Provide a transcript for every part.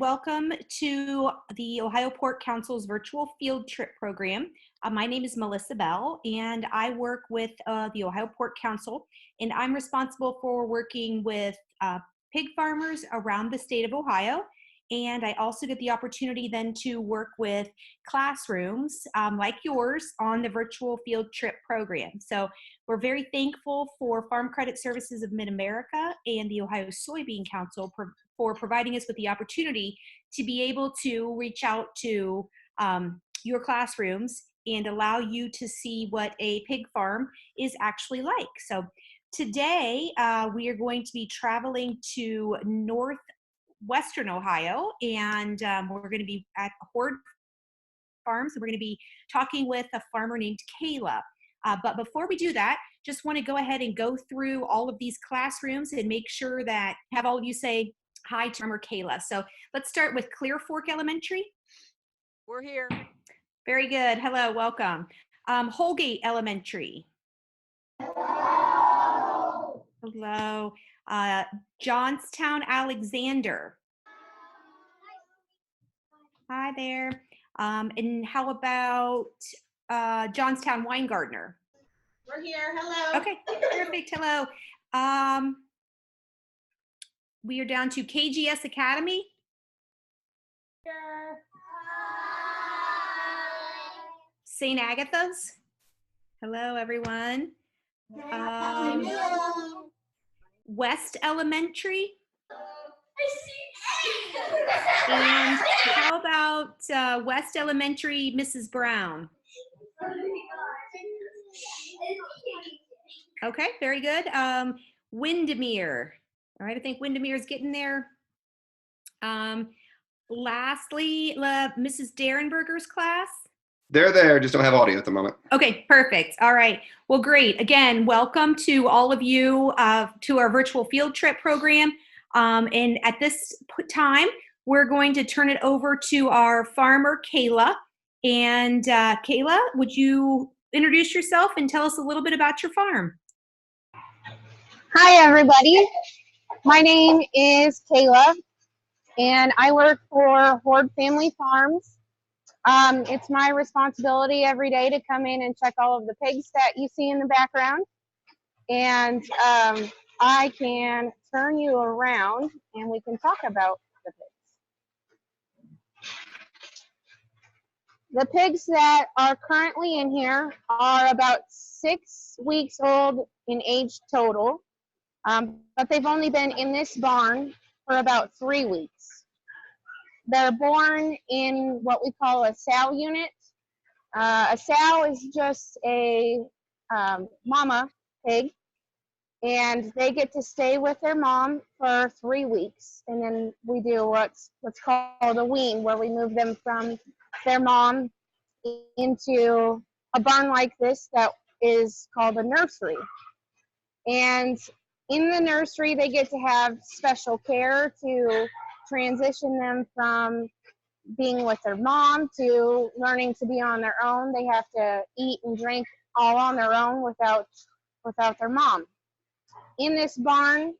welcome to the Ohio Pork Council's virtual field trip program. My name is Melissa Bell, and I work with the Ohio Pork Council, and I'm responsible for working with pig farmers around the state of Ohio. And I also get the opportunity then to work with classrooms like yours on the virtual field trip program. So we're very thankful for Farm Credit Services of Mid-America and the Ohio Soybean Council for providing us with the opportunity to be able to reach out to your classrooms and allow you to see what a pig farm is actually like. So today we are going to be traveling to northwestern Ohio, and we're going to be at Hartford Farm. So we're going to be talking with a farmer named Kayla. But before we do that, just want to go ahead and go through all of these classrooms and make sure that have all of you say hi to Farmer Kayla. So let's start with Clear Fork Elementary. We're here. Very good. Hello, welcome. Holgate Elementary. Hello. Johnstown Alexander. Hi there. And how about Johnstown Weingartner? We're here. Hello. Okay, perfect. Hello. We are down to KGS Academy. St. Agatha's. Hello, everyone. West Elementary. And how about West Elementary, Mrs. Brown? Okay, very good. Windermere. All right, I think Windermere's getting there. Lastly, Mrs. Derenberger's class. They're there, just don't have audio at the moment. Okay, perfect. All right. Well, great. Again, welcome to all of you to our virtual field trip program. And at this time, we're going to turn it over to our farmer, Kayla. And Kayla, would you introduce yourself and tell us a little bit about your farm? Hi, everybody. My name is Kayla, and I work for Horde Family Farms. It's my responsibility every day to come in and check all of the pigs that you see in the background. And I can turn you around and we can talk about the pigs. The pigs that are currently in here are about 6 weeks old in age total, but they've only been in this barn for about 3 weeks. They're born in what we call a sow unit. A sow is just a mama pig, and they get to stay with their mom for 3 weeks, and then we do what's called a wean, where we move them from their mom into a barn like this that is called a nursery. And in the nursery, they get to have special care to transition them from being with their mom to learning to be on their own. They have to eat and drink all on their own without their mom. In this barn,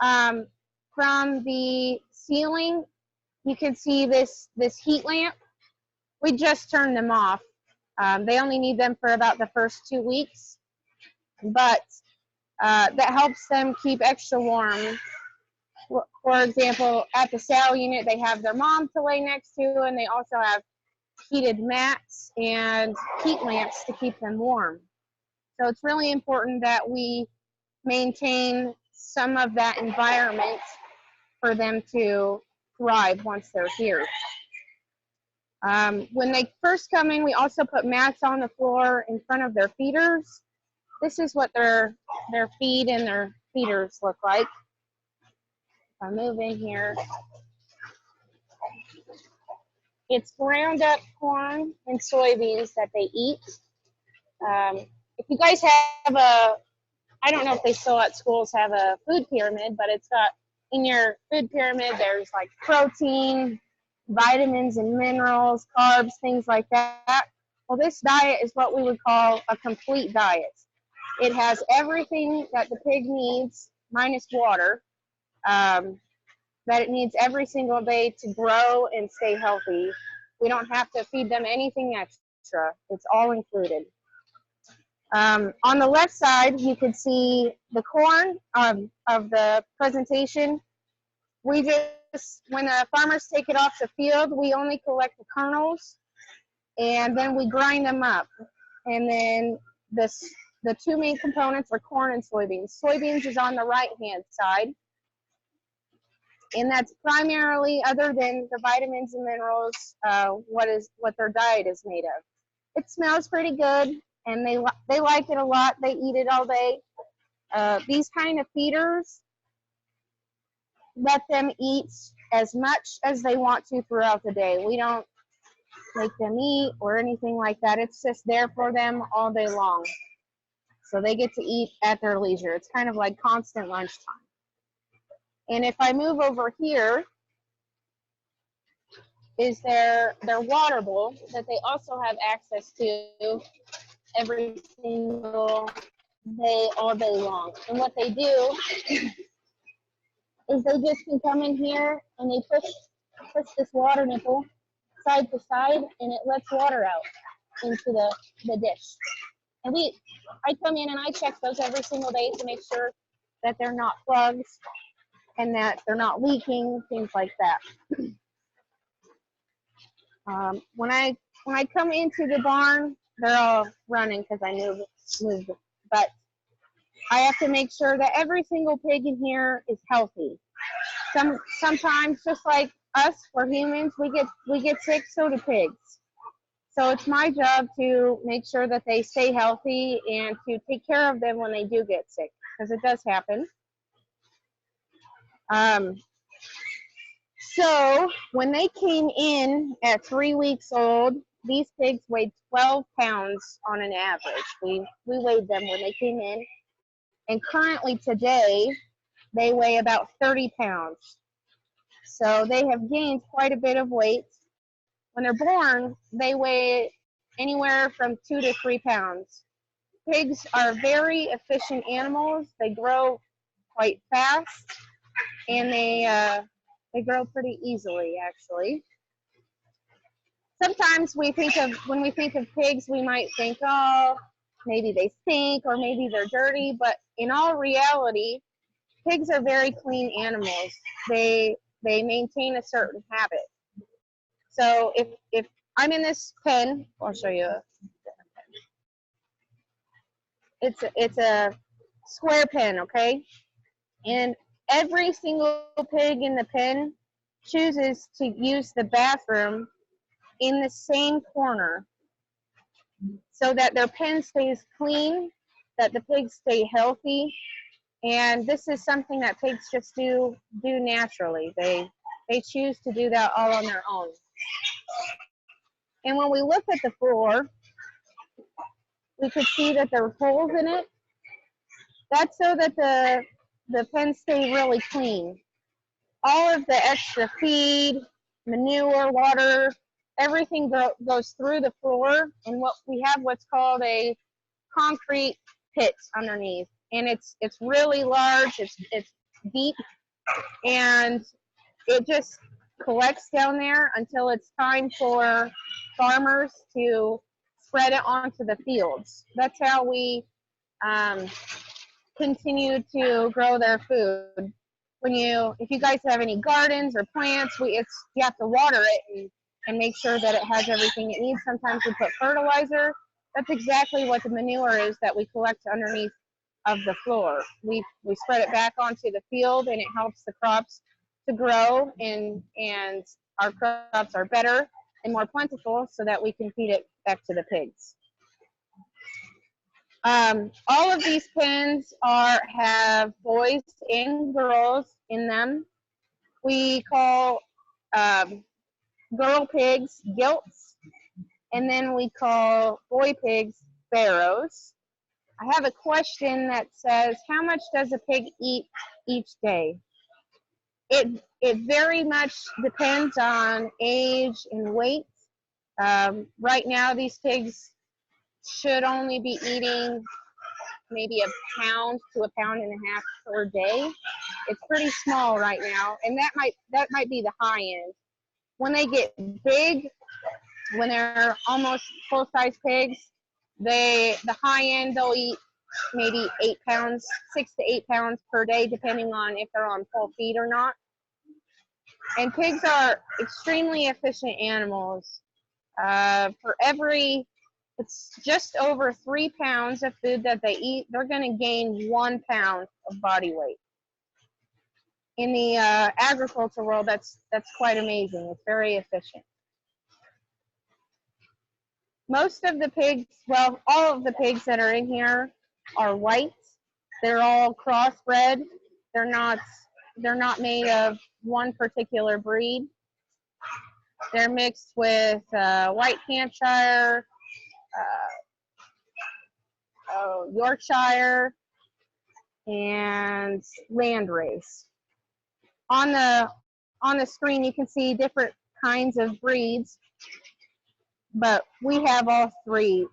from the ceiling, you can see this heat lamp. We just turned them off. They only need them for about the first 2 weeks, but that helps them keep extra warm. For example, at the sow unit, they have their mom to lay next to, and they also have heated mats and heat lamps to keep them warm. So it's really important that we maintain some of that environment for them to thrive once they're here. When they first come in, we also put mats on the floor in front of their feeders. This is what their feed and their feeders look like. If I move in here, it's ground up corn and soybeans that they eat. If you guys have I don't know if they still at schools have a food pyramid, but it's got, in your food pyramid, there's like protein, vitamins and minerals, carbs, things like that. Well, this diet is what we would call a complete diet. It has everything that the pig needs, minus water. that it needs every single day to grow and stay healthy. We don't have to feed them anything extra. It's all included. On the left side, you can see the corn of the presentation. We just, when the farmers take it off the field, we only collect the kernels, and then we grind them up. And then the two main components are corn and soybeans. Soybeans is on the right-hand side, and that's primarily, other than the vitamins and minerals, what their diet is made of. It smells pretty good, and they like it a lot. They eat it all day. These kind of feeders let them eat as much as they want to throughout the day. We don't make them eat or anything like that. It's just there for them all day long. So they get to eat at their leisure. It's kind of like constant lunchtime. And if I move over here, is their water bowl that they also have access to every single day, all day long. And what they do is they just can come in here and they push this water nipple side to side, and it lets water out into the dish. And I come in and I check those every single day to make sure that they're not plugs and that they're not leaking, things like that. When I come into the barn, they're all running because I moved, but I have to make sure that every single pig in here is healthy. Sometimes, just like us, we're humans, we get sick, so do pigs. So it's my job to make sure that they stay healthy and to take care of them when they do get sick, because it does happen. So when they came in at 3 weeks old, these pigs weighed 12 pounds on an average. We weighed them when they came in. And currently today, they weigh about 30 pounds. So they have gained quite a bit of weight. When they're born, they weigh anywhere from 2 to 3 pounds. Pigs are very efficient animals. They grow quite fast, and they grow pretty easily, actually. Sometimes when we think of pigs, we might think, oh, maybe they stink or maybe they're dirty, but in all reality, pigs are very clean animals. They maintain a certain habit. So if I'm in this pen, I'll show you a different pen. It's a square pen, okay? And every single pig in the pen chooses to use the bathroom in the same corner so that their pen stays clean, that the pigs stay healthy. And this is something that pigs just do naturally. They choose to do that all on their own. And when we look at the floor, we could see that there are holes in it. That's so that the pens stay really clean. All of the extra feed, manure, water, everything goes through the floor, and we have what's called a concrete pit underneath. And it's really large, it's deep, and it just collects down there until it's time for farmers to spread it onto the fields. That's how we continue to grow their food. If you guys have any gardens or plants, you have to water it and make sure that it has everything it needs. Sometimes we put fertilizer. That's exactly what the manure is that we collect underneath of the floor. We spread it back onto the field, and it helps the crops to grow, and our crops are better and more plentiful so that we can feed it back to the pigs. All of these pens have boys and girls in them. We call girl pigs gilts, and then we call boy pigs barrows. I have a question that says, how much does a pig eat each day? It very much depends on age and weight. Right now, these pigs should only be eating maybe a pound to a pound and a half per day. It's pretty small right now, and that might be the high end. When they get big, when they're almost full-size pigs, the high end, they'll eat maybe 8 pounds, 6 to 8 pounds per day, depending on if they're on full feed or not. And pigs are extremely efficient animals. It's just over 3 pounds of food that they eat, they're going to gain 1 pound of body weight. In the agriculture world, that's quite amazing. It's very efficient. Most of the pigs, well, all of the pigs that are in here are white. They're all crossbred. They're not made of one particular breed. They're mixed with white Hampshire, Yorkshire, and landrace. On the screen, you can see different kinds of breeds, but we have all three.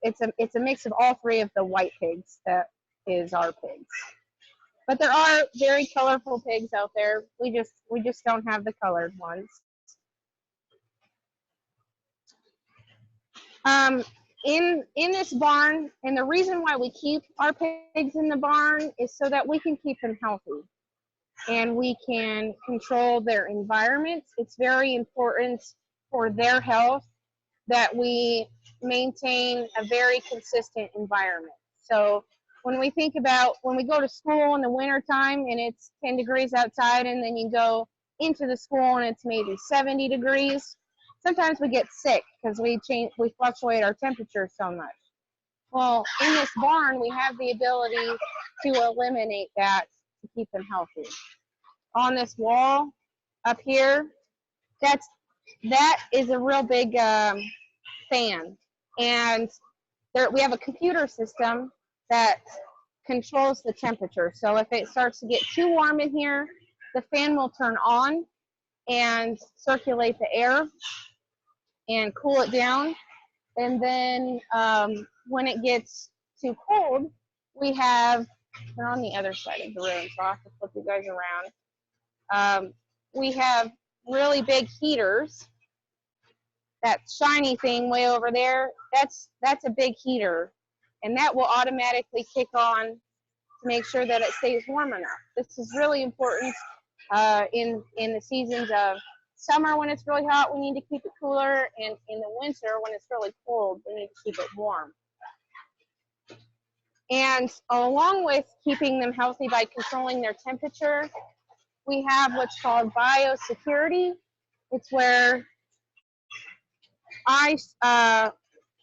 It's a mix of all three of the white pigs that is our pigs. But there are very colorful pigs out there. We just don't have the colored ones. In this barn, and the reason why we keep our pigs in the barn is so that we can keep them healthy and we can control their environment. It's very important for their health that we maintain a very consistent environment. So when we think about when we go to school in the wintertime and it's 10 degrees outside, and then you go into the school and it's maybe 70 degrees, sometimes we get sick because we fluctuate our temperature so much. Well, in this barn, we have the ability to eliminate that to keep them healthy. On this wall up here, that is a real big fan, and we have a computer system that controls the temperature. So if it starts to get too warm in here, the fan will turn on and circulate the air and cool it down. And then when it gets too cold, we're on the other side of the room, so I'll have to flip you guys around. We have really big heaters. That shiny thing way over there, that's a big heater, and that will automatically kick on to make sure that it stays warm enough. This is really important in the seasons of summer. When it's really hot, we need to keep it cooler, and in the winter when it's really cold, we need to keep it warm. And along with keeping them healthy by controlling their temperature, we have what's called biosecurity. It's where I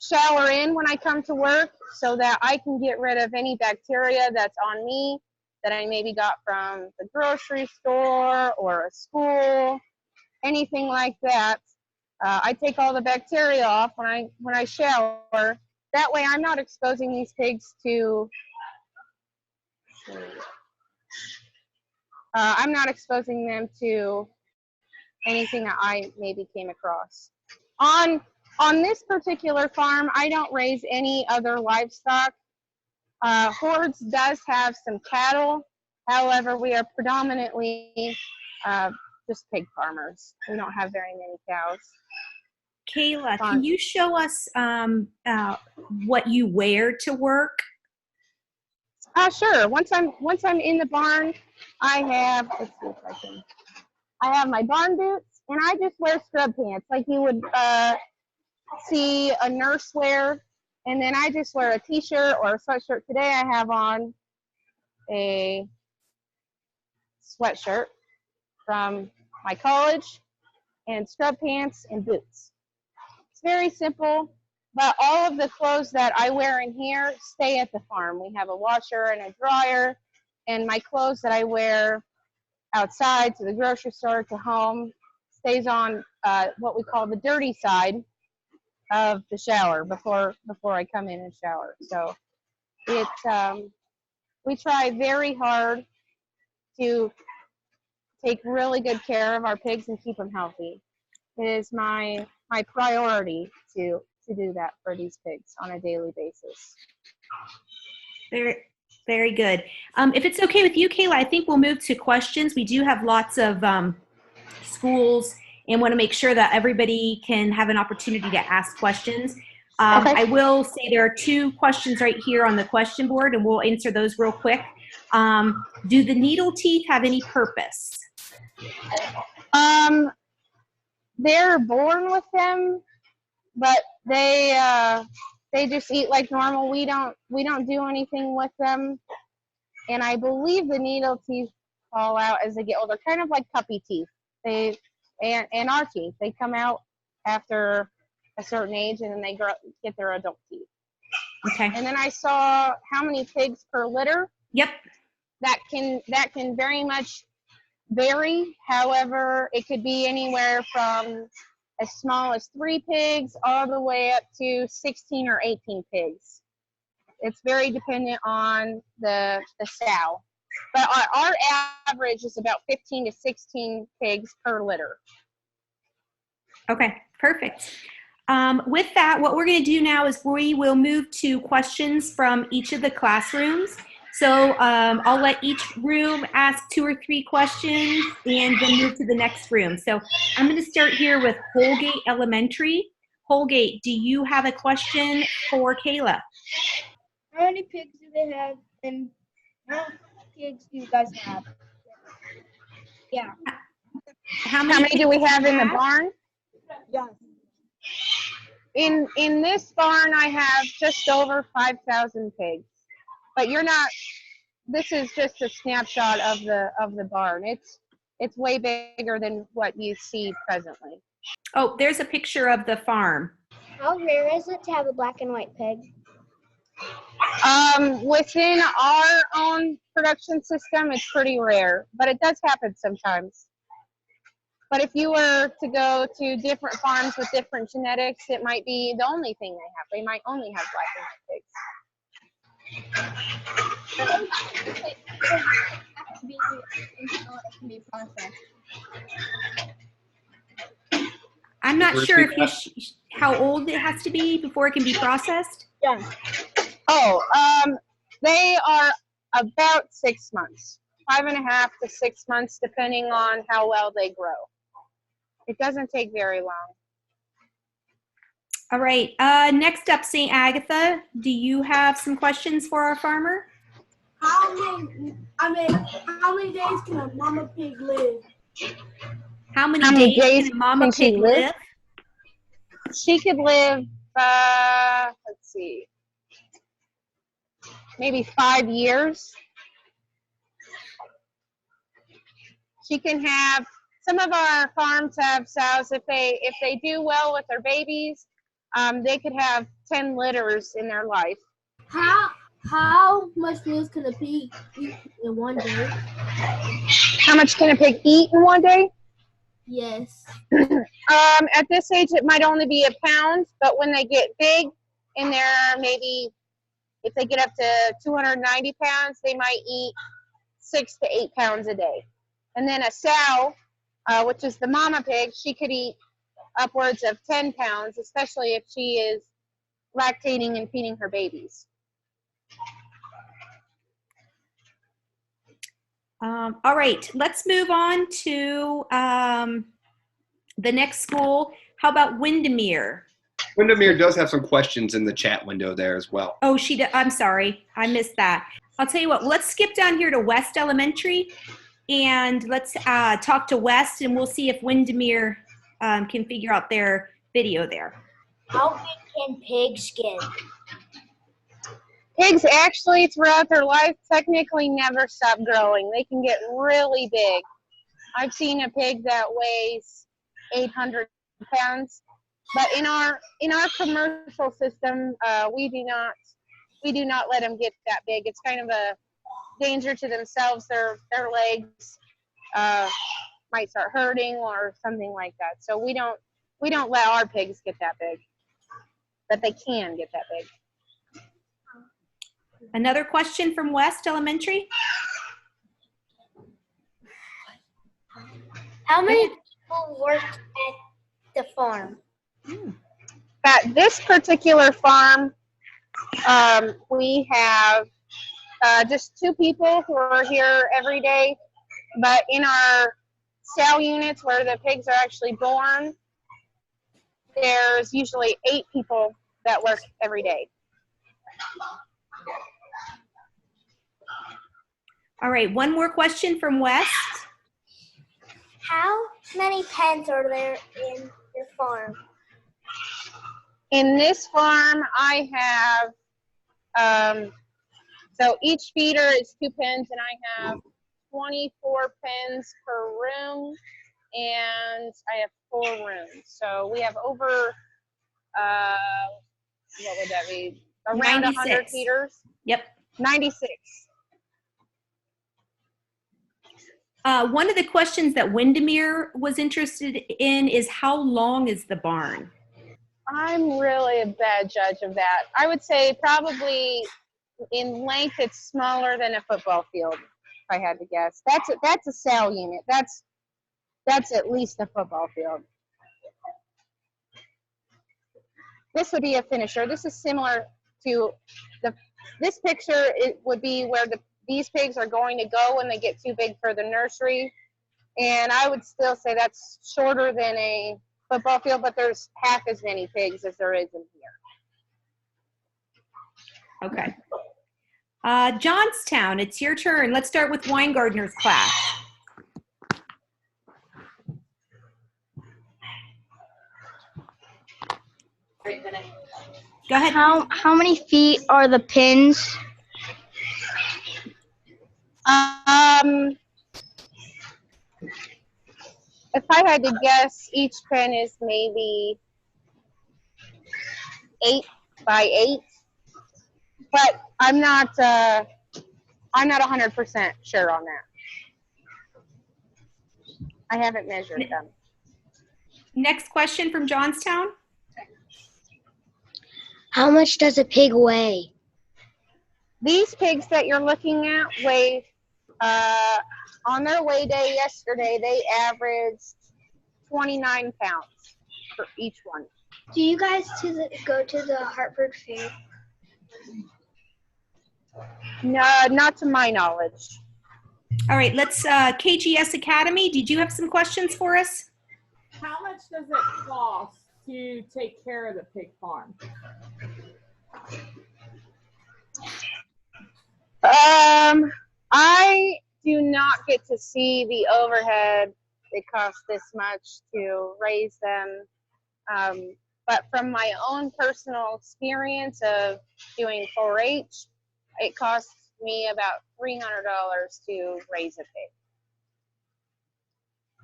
shower in when I come to work so that I can get rid of any bacteria that's on me that I maybe got from the grocery store or a school, anything like that. I take all the bacteria off when I shower. That way I'm not exposing these pigs to I'm not exposing them to anything that I maybe came across. On this particular farm, I don't raise any other livestock. Hordes does have some cattle. However, we are predominantly just pig farmers. We don't have very many cows. Kayla, can you show us what you wear to work? Sure. Once I'm in the barn, I have, let's see if I have my barn boots, and I just wear scrub pants like you would see a nurse wear, and then I just wear a t-shirt or a sweatshirt. Today I have on a sweatshirt from my college and scrub pants and boots. It's very simple, but all of the clothes that I wear in here stay at the farm. We have a washer and a dryer, and my clothes that I wear outside to the grocery store to home stays on what we call the dirty side of the shower before I come in and shower. So we try very hard to take really good care of our pigs and keep them healthy. It is my priority to do that for these pigs on a daily basis. Very good. If it's okay with you, Kayla, I think we'll move to questions. We do have lots of schools and want to make sure that everybody can have an opportunity to ask questions. Okay. I will say there are 2 questions right here on the question board, and we'll answer those real quick. Do the needle teeth have any purpose? They're born with them, but they just eat like normal. We don't do anything with them, and I believe the needle teeth fall out as they get older, kind of like puppy teeth. And our teeth, they come out after a certain age, and then they get their adult teeth. Okay. And then I saw how many pigs per litter. Yep. That can very much vary. However, it could be anywhere from as small as 3 pigs all the way up to 16 or 18 pigs. It's very dependent on the sow. But our average is about 15 to 16 pigs per litter. Okay, perfect. With that, what we're going to do now is we will move to questions from each of the classrooms. So I'll let each room ask 2 or 3 questions and then move to the next room. So I'm going to start here with Holgate Elementary. Holgate, do you have a question for Kayla? How many pigs do they have, and how many pigs do you guys have? Yeah. How many do we have in the barn? Yes. In this barn, I have just over 5,000 pigs. But this is just a snapshot of the barn. It's way bigger than what you see presently. Oh, there's a picture of the farm. How rare is it to have a black and white pig? Within our own production system, it's pretty rare, but it does happen sometimes. But if you were to go to different farms with different genetics, it might be the only thing they have. They might only have black and white pigs. I'm not sure if how old it has to be before it can be processed. Yeah. They are about 6 months, 5.5 to 6 months, depending on how well they grow. It doesn't take very long. All right. Next up, St. Agatha, do you have some questions for our farmer? How many days can a mama pig live? How many days can a mama pig live? She could live, let's see, maybe 5 years. She can have, some of our farms have sows, if they do well with their babies, they could have 10 litters in their life. How much milk can a pig eat in one day? How much can a pig eat in one day? Yes. At this age, it might only be a pound, but when they get big, and they're maybe, if they get up to 290 pounds, they might eat 6 to 8 pounds a day. And then a sow, which is the mama pig, she could eat upwards of 10 pounds, especially if she is lactating and feeding her babies. All right, let's move on to the next school. How about Windermere? Windermere does have some questions in the chat window there as well. Oh, I'm sorry, I missed that. I'll tell you what, let's skip down here to West Elementary and let's talk to West, and we'll see if Windermere can figure out their video there. How big can pigs get? Pigs actually, throughout their life, technically never stop growing. They can get really big. I've seen a pig that weighs 800 pounds, but in our commercial system, we do not let them get that big. It's kind of a danger to themselves. Their legs might start hurting or something like that. So we don't let our pigs get that big, but they can get that big. Another question from West Elementary. How many people work at the farm? At this particular farm, we have just 2 people who are here every day. But in our sow units where the pigs are actually born, there's usually 8 people that work every day. All right, one more question from West. How many pens are there in your farm? In this farm, I have, so each feeder is 2 pens, and I have 24 pens per room, and I have 4 rooms. So we have over, what would that be? Around 100 96. feeders. Yep. 96. One of the questions that Windermere was interested in is how long is the barn? I'm really a bad judge of that. I would say probably in length it's smaller than a football field, if I had to guess. That's a sow unit. That's at least a football field. This would be a finisher. This is similar to this picture. It would be where these pigs are going to go when they get too big for the nursery. And I would still say that's shorter than a football field, but there's half as many pigs as there is in here. Okay. Johnstown, it's your turn. Let's start with Weingartner's class. Go ahead. How many feet are the pins? If I had to guess, each pen is maybe 8 by 8, but I'm not 100% sure on that. I haven't measured them. Next question from Johnstown. How much does a pig weigh? These pigs that you're looking at weigh, on their weigh day yesterday, they averaged 29 pounds for each one. Do you guys go to the Hartford Fair? No, not to my knowledge. All right, let's, KGS Academy, did you have some questions for us? How much does it cost to take care of the pig farm? I do not get to see the overhead. It costs this much to raise them. But from my own personal experience of doing 4-H, it costs me about $300 to raise a pig.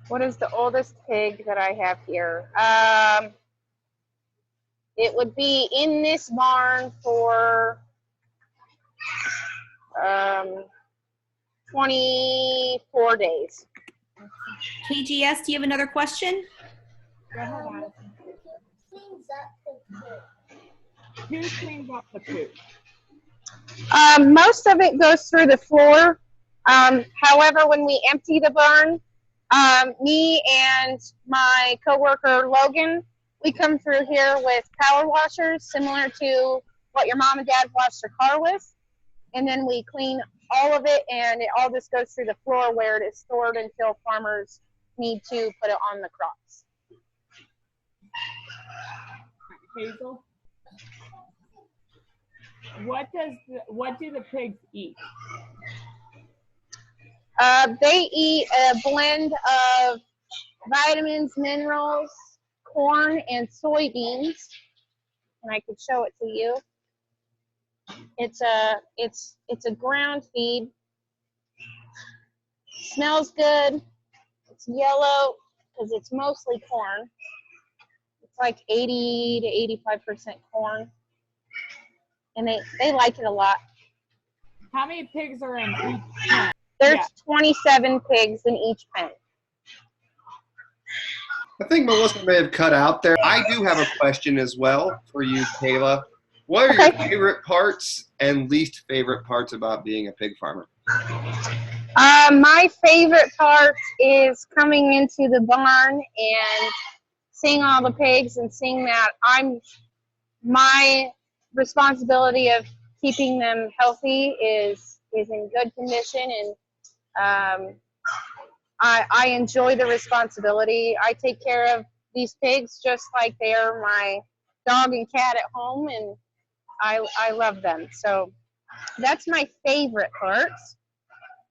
What is the oldest pig that I have here? It would be in this barn for 24 days. KGS, do you have another question? Who cleans up the poop? Most of it goes through the floor. However, when we empty the barn, me and my coworker Logan, we come through here with power washers similar to what your mom and dad wash their car with, and then we clean all of it, and it all just goes through the floor where it is stored until farmers need to put it on the crops. Hazel? What do the pigs eat? They eat a blend of vitamins, minerals, corn, and soybeans, and I could show it to you. It's a ground feed. Smells good. It's yellow because it's mostly corn. It's like 80 to 85% corn, and they like it a lot. How many pigs are in each pen? There's Yeah. 27 pigs in each pen. I think Melissa may have cut out there. I do have a question as well for you, Kayla. What are your favorite parts and least favorite parts about being a pig farmer? My favorite part is coming into the barn and seeing all the pigs and seeing that my responsibility of keeping them healthy is in good condition, and I enjoy the responsibility. I take care of these pigs just like they are my dog and cat at home, and I love them. So that's my favorite part.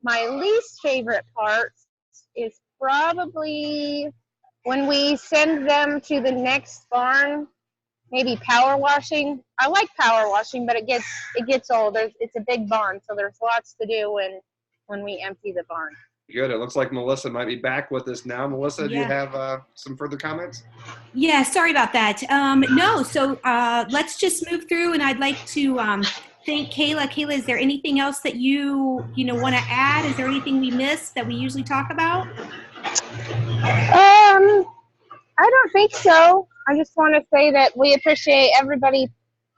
My least favorite part is probably when we send them to the next barn, maybe power washing. I like power washing, but it gets old. It's a big barn, so there's lots to do when we empty the barn. Good. It looks like Melissa might be back with us now. Melissa, do you Yeah. have some further comments? Yeah, sorry about that. No, so let's just move through, and I'd like to thank Kayla. Kayla, is there anything else that you want to add? Is there anything we missed that we usually talk about? I don't think so. I just want to say that we appreciate everybody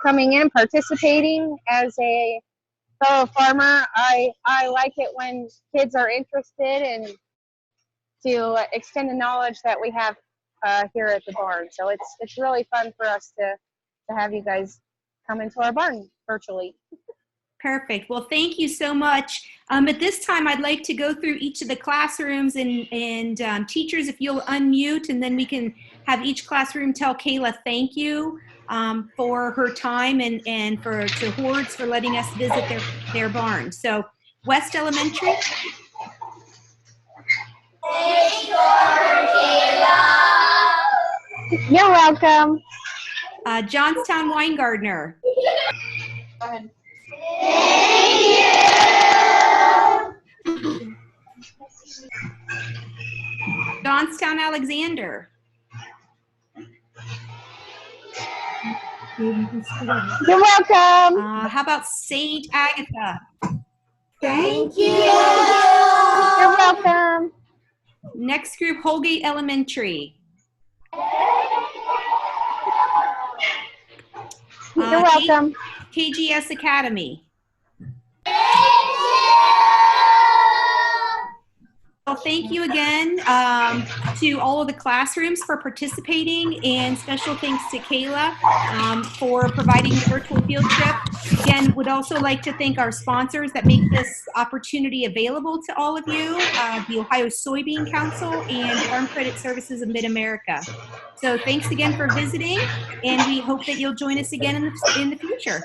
coming in, participating. As a fellow farmer, I like it when kids are interested, and to extend the knowledge that we have here at the barn. So it's really fun for us to have you guys come into our barn virtually. Perfect. Well, thank you so much. At this time, I'd like to go through each of the classrooms, and teachers, if you'll unmute, and then we can have each classroom tell Kayla thank you for her time, and to Hordes for letting us visit their barn. So West Elementary. You're welcome. Johnstown Weingartner. Go ahead. Johnstown Alexander. You're welcome. How about St. Agatha? Thank you. You're welcome. Next group, Holgate Elementary. You're welcome. KGS Academy. Well, thank you again to all of the classrooms for participating, and special thanks to Kayla for providing the virtual field trip. Again, would also like to thank our sponsors that make this opportunity available to all of you, the Ohio Soybean Council and Farm Credit Services of Mid-America. So thanks again for visiting, and we hope that you'll join us again in the future.